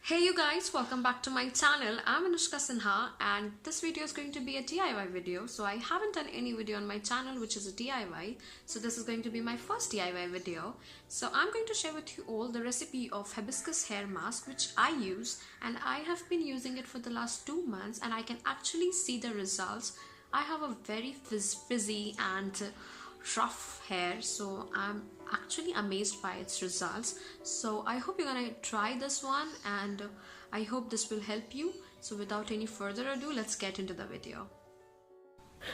Hey you guys, welcome back to my channel. I'm Anushka Sinha and this video is going to be a DIY video. So I haven't done any video on my channel which is a DIY. So this is going to be my first DIY video. So I'm going to share with you all the recipe of hibiscus hair mask which I use, and I have been using it for the last 2 months and I can actually see the results. I have a very frizzy and rough hair, so I'm actually amazed by its results. So I hope you're gonna try this one and I hope this will help you. So without any further ado, let's get into the video.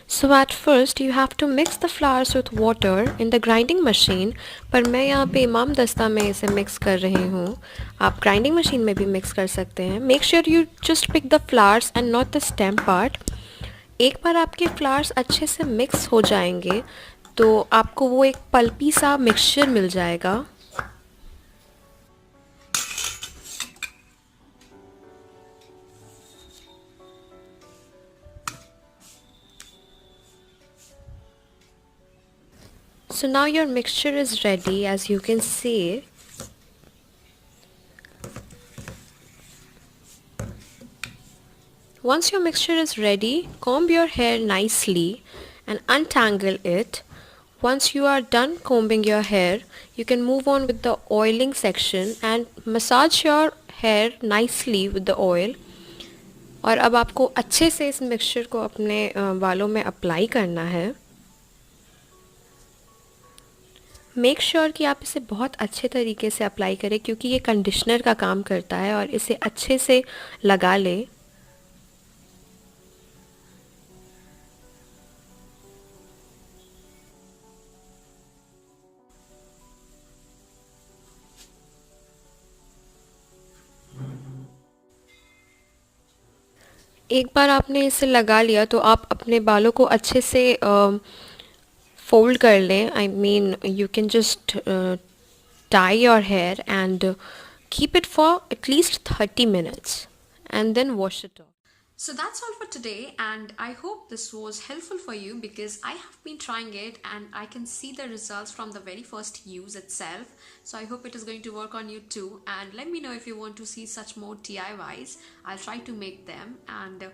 So at first you have to mix the flowers with water in the grinding machine, पर मैं यहाँ पे इमाम दस्ता में इसे mix कर रही हूँ. आप grinding machine में भी mix कर सकते हैं. Make sure you just pick the flowers and not the stem part. एक बार आपके flowers अच्छे से mix हो जाएंगे तो आपको वो एक पल्पी सा मिक्सचर मिल जाएगा. So now your mixture is ready, as you can see. Once your mixture is ready, comb your hair nicely and untangle it. Once you are done combing your hair, you can move on with the oiling section and massage your hair nicely with the oil. और अब आपको अच्छे से इस mixture को अपने बालों में अप्लाई करना है. मेक श्योर कि आप इसे बहुत अच्छे तरीके से अप्लाई करें क्योंकि ये कंडीशनर का काम करता है, और इसे अच्छे से लगा लें. एक बार आपने इसे लगा लिया तो आप अपने बालों को अच्छे से फोल्ड कर लें. I mean you can just tie your hair and keep it for at least 30 minutes and then wash it off. So that's all for today, and I hope this was helpful for you because I have been trying it and I can see the results from the very first use itself. So I hope it is going to work on you too, and let me know if you want to see such more DIYs. I'll try to make them, and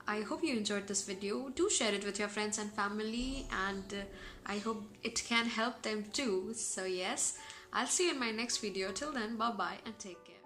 I hope you enjoyed this video. Do share it with your friends and family, and I hope it can help them too. So yes, I'll see you in my next video. Till then, bye bye and take care.